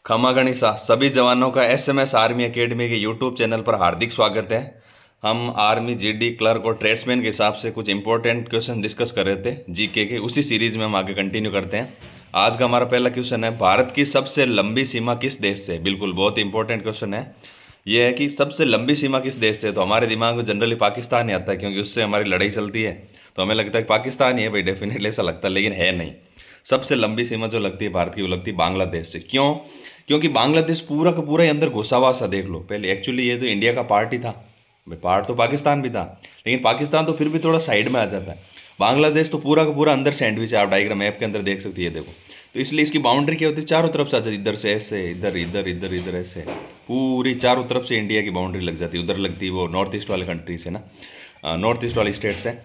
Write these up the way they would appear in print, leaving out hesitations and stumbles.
खमा गणिसा सभी जवानों का एसएमएस आर्मी एकेडमी के यूट्यूब चैनल पर हार्दिक स्वागत है। हम आर्मी जीडी क्लर्क और ट्रेड्समैन के हिसाब से कुछ इंपॉर्टेंट क्वेश्चन डिस्कस कर रहे थे जीके के, उसी सीरीज में हम आगे कंटिन्यू करते हैं। आज का हमारा पहला क्वेश्चन है, भारत की सबसे लंबी सीमा किस देश से? बिल्कुल बहुत इंपॉर्टेंट क्वेश्चन है। यह है कि सबसे लंबी सीमा किस देश से, तो हमारे दिमाग में जनरली पाकिस्तान ही आता है, क्योंकि उससे हमारी लड़ाई चलती है। तो हमें लगता है पाकिस्तान ही है भाई, डेफिनेटली ऐसा लगता है, लेकिन है नहीं। सबसे लंबी सीमा जो लगती है भारत की, वो लगती है बांग्लादेश से। क्यों? क्योंकि बांग्लादेश पूरा का पूरा ही अंदर घुसा हुआ सा, देख लो। पहले एक्चुअली ये तो इंडिया का पार्ट ही था, पार्ट तो पाकिस्तान भी था, लेकिन पाकिस्तान तो फिर भी थोड़ा साइड में आ जाता है। बांग्लादेश तो पूरा का पूरा अंदर सैंडविच है, आप डायग्राम मैप के अंदर देख सकते हैं, देखो। तो इसलिए इसकी बाउंड्री क्या होती है, चारों तरफ से आ जाती है, इधर से ऐसे, इधर इधर इधर इधर ऐसे, पूरी चारों तरफ से इंडिया की बाउंड्री लग जाती है। उधर लगती है वो नॉर्थ ईस्ट वाले कंट्री से ना, नॉर्थ ईस्ट वाली स्टेट से।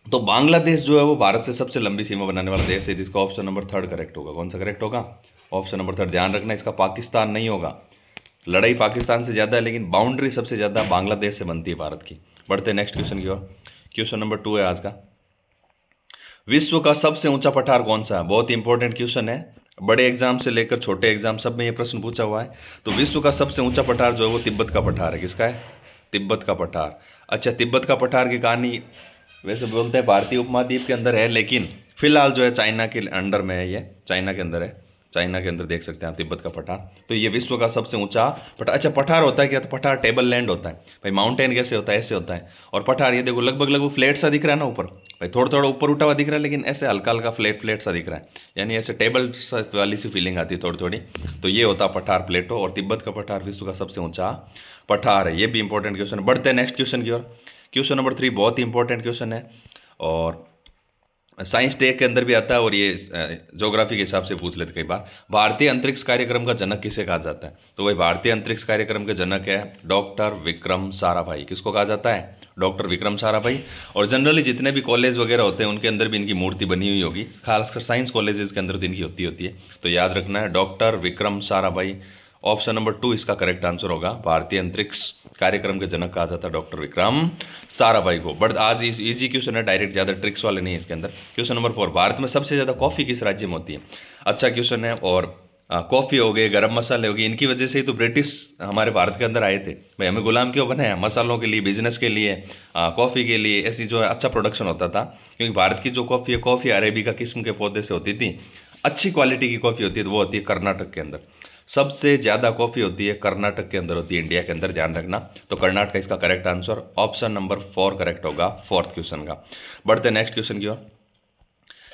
तो बांग्लादेश जो है वो भारत से सबसे लंबी सीमा बनाने वाला देश है, जिसका ऑप्शन नंबर 3 करेक्ट होगा। कौन सा करेक्ट होगा? Option number 3। ध्यान रखना, इसका पाकिस्तान नहीं होगा। लड़ाई पाकिस्तान से ज़्यादा है, लेकिन बाउंड्री सबसे ज़्यादा बांग्लादेश से बनती है भारत की। बढ़ते हैं नेक्स्ट क्वेश्चन की ओर। क्वेश्चन नंबर 2 है आज का, विश्व का सबसे ऊंचा पठार कौन सा है? बहुत इंपॉर्टेंट क्वेश्चन है, बड़े एग्जाम से लेकर छोटे एग्जाम सब में ये प्रश्न पूछा हुआ है। तो विश्व का सबसे ऊंचा पठार जो है वो तिब्बत का पठार है। किसका है? तिब्बत का पठार। अच्छा, तिब्बत का पठार की कहानी वैसे बोलते हैं भारतीय उपमहाद्वीप के अंदर है, लेकिन फिलहाल जो है चाइना के अंडर में है, ये चाइना के अंदर है। चाइना के अंदर देख सकते हैं आप तिब्बत का पठार। तो ये विश्व का सबसे ऊंचा पठार। अच्छा, पठार होता है क्या? तो पठार टेबल लैंड होता है भाई। माउंटेन कैसे होता है? ऐसे होता है। और पठार ये देखो, लगभग लगभग फ्लैट सा दिख रहा है ना ऊपर भाई, थोड़ा थोड़ा ऊपर उठा हुआ दिख रहा है, लेकिन ऐसे हल्का हल्का फ्लैट फ्लैट सा दिख रहा है, यानी ऐसे टेबल वाली सी फीलिंग आती है थोड़ी थोड़ी। तो ये होता है पठार, प्लेटो। और तिब्बत का पठार विश्व का सबसे ऊंचा पठार है। ये भी इंपॉर्टेंट क्वेश्चन है। बढ़ते हैं नेक्स्ट क्वेश्चन की ओर। क्वेश्चन नंबर 3 बहुत ही इंपॉर्टेंट क्वेश्चन है, और साइंस डे के अंदर भी आता है, और ये ज्योग्राफी के हिसाब से पूछ लेते कई बार। भारतीय अंतरिक्ष कार्यक्रम का जनक किसे कहा जाता है? तो वही भारतीय अंतरिक्ष कार्यक्रम के जनक है डॉक्टर विक्रम साराभाई। किसको कहा जाता है? डॉक्टर विक्रम साराभाई। और जनरली जितने भी कॉलेज वगैरह होते हैं उनके अंदर भी इनकी मूर्ति बनी हुई होगी, खासकर साइंस कॉलेजेस के अंदर तो इनकी होती है। तो याद रखना है, doctor Vikram Sarabhai. Option number 2 इसका करेक्ट आंसर होगा। भारतीय अंतरिक्ष कार्यक्रम के जनक कहा जाता है डॉक्टर विक्रम साराभाई को। बट आज इजी क्वेश्चन है, डायरेक्ट, ज़्यादा ट्रिक्स वाले नहीं है इसके अंदर। क्वेश्चन नंबर 4, भारत में सबसे ज़्यादा कॉफ़ी किस राज्य में होती है? अच्छा क्वेश्चन है। और कॉफ़ी हो गए, गरम मसाले हो गए, इनकी वजह से ही तो ब्रिटिश हमारे भारत के अंदर आए थे भाई। हमें गुलाम क्यों बनाया? मसालों के लिए, बिजनेस के लिए, कॉफ़ी के लिए, ऐसी जो है अच्छा प्रोडक्शन होता था। क्योंकि भारत की जो कॉफ़ी है, कॉफ़ी अरेबिका किस्म के पौधे से होती थी। अच्छी क्वालिटी की कॉफ़ी होती है, तो वो होती है कर्नाटक के अंदर। सबसे ज़्यादा कॉफ़ी होती है कर्नाटक के अंदर होती है, इंडिया के अंदर, ध्यान रखना। तो कर्नाटक इसका correct answer option number 4 correct होगा, फोर्थ क्वेश्चन का। बढ़ते नेक्स्ट क्वेश्चन की ओर।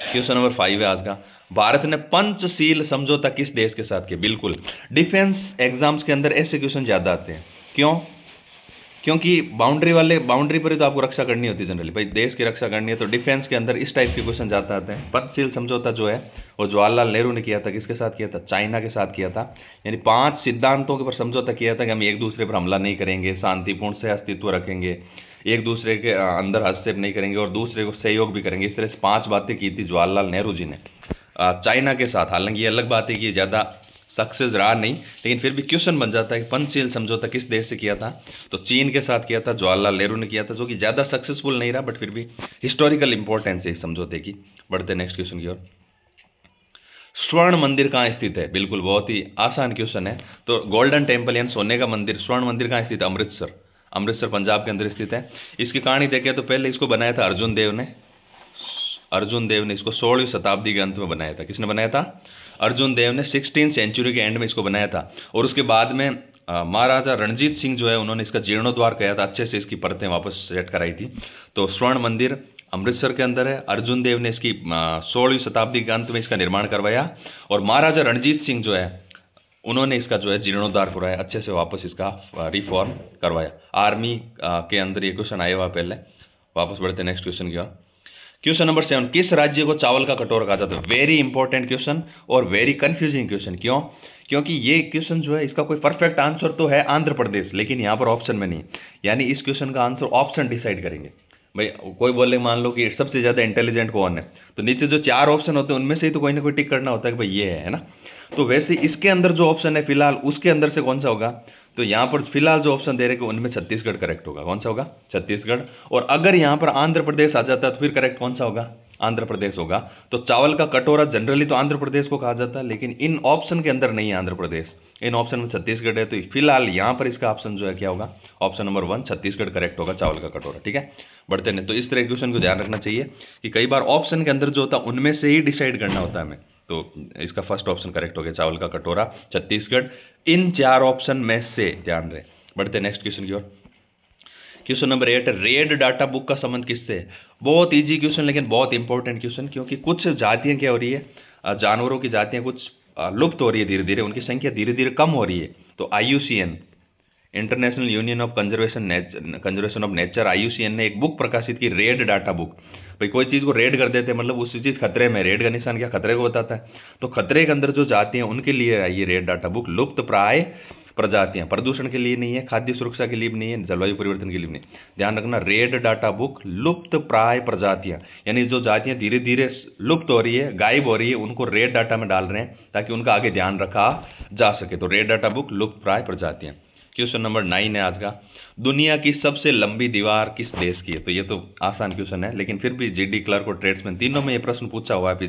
क्वेश्चन नंबर 5 है आज का, भारत ने पंचशील समझौता किस देश के साथ किया? बिल्कुल, डिफेंस एग्जाम्स के अंदर ऐसे क्वेश्चन ज़्यादा आते हैं। क्यों? क्योंकि बाउंड्री पर ही तो आपको रक्षा करनी होती है जनरली भाई, देश की रक्षा करनी है। तो डिफेंस के अंदर इस टाइप के क्वेश्चन जाते आते हैं। पंचशील समझौता जो है वो जवाहरलाल नेहरू ने किया था। किसके साथ किया था? चाइना के साथ किया था। यानी 5 सिद्धांतों के ऊपर समझौता किया था कि हम एक दूसरे पर हमला नहीं करेंगे, शांतिपूर्ण से अस्तित्व रखेंगे, एक दूसरे के अंदर हस्तक्षेप नहीं करेंगे, और दूसरे को सहयोग भी करेंगे। इस तरह से 5 बातें की थी जवाहरलाल नेहरू जी ने चाइना के साथ। हालांकि ये अलग बात है कि ज़्यादा सक्सेस रहा नहीं, लेकिन फिर भी क्वेश्चन बन जाता है कि पंचशील समझौता किस देश से किया था? तो चीन के साथ किया था, जवाहरलाल नेहरू ने किया था, जो कि ज़्यादा सक्सेसफुल नहीं रहा, बट फिर भी हिस्टोरिकल इंपॉर्टेंस है इस समझौते की। बढ़ते नेक्स्ट क्वेश्चन की ओर। स्वर्ण मंदिर कहाँ स्थित है? बिल्कुल बहुत ही आसान क्वेश्चन है। तो गोल्डन टेम्पल यानी सोने का मंदिर, स्वर्ण मंदिर कहाँ स्थित है? अमृतसर। अमृतसर पंजाब के अंदर स्थित है। इसकी कहानी देखें तो पहले इसको बनाया था अर्जुन देव ने। अर्जुन देव ने इसको 16वीं शताब्दी के अंत में बनाया था। किसने बनाया था? अर्जुन देव ने 16th सेंचुरी के एंड में इसको बनाया था। और उसके बाद में महाराजा रणजीत सिंह जो है, उन्होंने इसका जीर्णोद्वार किया था, अच्छे से इसकी परतें वापस सेट कराई थी। तो स्वर्ण मंदिर अमृतसर के अंदर है। अर्जुन देव ने इसकी 16वीं शताब्दी के अंत में इसका निर्माण करवाया, और महाराजा रणजीत सिंह जो है उन्होंने इसका जो है जीर्णोद्धार करवाया, अच्छे से वापस इसका रिफॉर्म करवाया। आर्मी के अंदर ये क्वेश्चन आया हुआ पहले। वापस बढ़ते नेक्स्ट क्वेश्चन की ओर। क्वेश्चन नंबर 7, किस राज्य को चावल का कटोरा कहा जाता है? वेरी इंपॉर्टेंट क्वेश्चन और वेरी कंफ्यूजिंग क्वेश्चन। क्यों? क्योंकि ये क्वेश्चन जो है इसका कोई परफेक्ट आंसर तो है आंध्र प्रदेश, लेकिन यहाँ पर ऑप्शन में नहीं। यानी इस क्वेश्चन का आंसर ऑप्शन डिसाइड करेंगे भाई। कोई बोले मान लो कि सबसे ज़्यादा इंटेलिजेंट कौन है, तो नीचे जो 4 ऑप्शन होते हैं उनमें से ही तो कोई ना कोई टिक करना होता है कि भाई ये है ना। तो वैसे इसके अंदर जो ऑप्शन है फिलहाल, उसके अंदर से कौन सा होगा? तो यहाँ पर फिलहाल जो ऑप्शन दे रहे हैं उनमें छत्तीसगढ़ करेक्ट होगा। कौन सा होगा? छत्तीसगढ़। और अगर यहाँ पर आंध्र प्रदेश आ जाता है तो फिर करेक्ट कौन सा होगा? आंध्र प्रदेश होगा। तो चावल का कटोरा जनरली तो आंध्र प्रदेश को कहा जाता है, लेकिन इन ऑप्शन के अंदर नहीं है आंध्र प्रदेश, इन ऑप्शन में छत्तीसगढ़ है। तो फिलहाल यहाँ पर इसका ऑप्शन जो है क्या होगा, ऑप्शन नंबर 1 छत्तीसगढ़ करेक्ट होगा, चावल का कटोरा। ठीक है, बढ़ते हैं। तो इस तरह के क्वेश्चन को ध्यान रखना चाहिए कि कई बार ऑप्शन के अंदर जो होता है उनमें से ही डिसाइड करना होता है हमें। तो इसका फर्स्ट ऑप्शन करेक्ट हो गया, चावल का कटोरा, छत्तीसगढ़, इन 4 ऑप्शन में से, ध्यान रहे। बढ़ते नेक्स्ट क्वेश्चन की ओर। Question number 8, red data book का संबंध किससे है? बहुत इजी क्वेश्चन, लेकिन बहुत इंपॉर्टेंट क्वेश्चन, क्योंकि कुछ जातियां क्या हो रही है, जानवरों की जातियां कुछ लुप्त हो रही है धीरे धीरे, उनकी संख्या धीरे धीरे कम हो रही है। तो IUCN, international union of conservation of nature, IUCN ने एक बुक प्रकाशित की, रेड डाटा बुक। भाई कोई चीज़ को रेड कर देते हैं मतलब उस चीज़ खतरे में, रेड का निशान क्या खतरे को बताता है। तो खतरे के अंदर जो जातियां उनके लिए आई ये रेड डाटा बुक। लुप्त प्राय प्रजातियां, प्रदूषण के लिए नहीं है, खाद्य सुरक्षा के लिए भी नहीं है, जलवायु परिवर्तन के लिए भी नहीं। ध्यान रखना, रेड डाटा बुक लुप्त प्राय प्रजातियां, यानी जो जातियां धीरे धीरे लुप्त हो रही है, गायब हो रही है, उनको रेड डाटा में डाल रहे हैं ताकि उनका आगे ध्यान रखा जा सके। तो रेड डाटा बुक, लुप्त प्राय प्रजातियां। क्वेश्चन नंबर 9 है आज का, दुनिया की सबसे लंबी दीवार किस देश की है? तो ये तो आसान क्वेश्चन है, लेकिन फिर भी GD क्लर्क और ट्रेड्समैन तीनों में ये प्रश्न पूछा हुआ है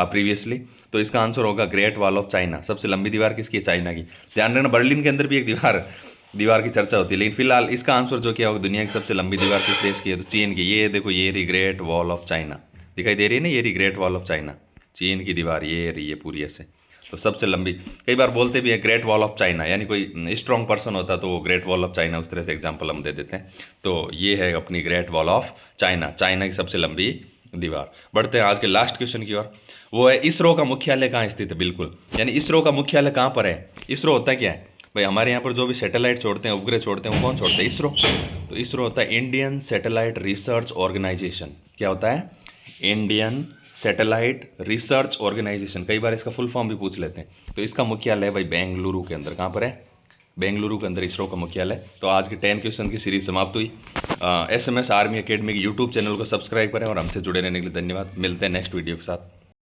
प्रीवियसली। तो इसका आंसर होगा ग्रेट वॉल ऑफ चाइना। सबसे लंबी दीवार किसकी है? चाइना की। ध्यान रखना, बर्लिन के अंदर भी एक दीवार की चर्चा होती है, लेकिन फिलहाल इसका आंसर जो क्या होगा, दुनिया की सबसे लंबी दीवार किस देश की है? तो चीन की। ये देखो, ये रही ग्रेट वॉल ऑफ चाइना, दिखाई दे रही है ना, ये रही ग्रेट वॉल ऑफ चाइना, चीन की दीवार ये रही है पूरी ऐसे। तो सबसे लंबी, कई बार बोलते भी है ग्रेट वॉल ऑफ चाइना, यानी कोई स्ट्रॉन्ग पर्सन होता तो वो ग्रेट वॉल ऑफ चाइना, उस तरह से एग्जांपल हम दे देते हैं। तो ये है अपनी great wall of China, China की सबसे लंबी दीवार। बढ़ते हैं आज के लास्ट क्वेश्चन की ओर, वो है इसरो का मुख्यालय कहाँ स्थित है? बिल्कुल, यानी इसरो का मुख्यालय कहाँ पर है? इसरो होता क्या है भाई? हमारे यहाँ पर जो भी सैटेलाइट छोड़ते हैं, उपग्रह छोड़ते हैं, वो कौन छोड़ते हैं? इसरो। तो इसरो होता है इंडियन सैटेलाइट रिसर्च ऑर्गेनाइजेशन। क्या होता है? Indian satellite research organisation. कई बार इसका फुल फॉर्म भी पूछ लेते हैं। तो इसका मुख्यालय है भाई बेंगलुरु के अंदर। कहाँ पर है? बेंगलुरु के अंदर इसरो का मुख्यालय। तो आज की 10 क्वेश्चन की सीरीज समाप्त हुई। SMS आर्मी एकेडमी के यूट्यूब चैनल को सब्सक्राइब करें और हमसे जुड़े रहने के लिए धन्यवाद। मिलते हैं नेक्स्ट वीडियो के साथ।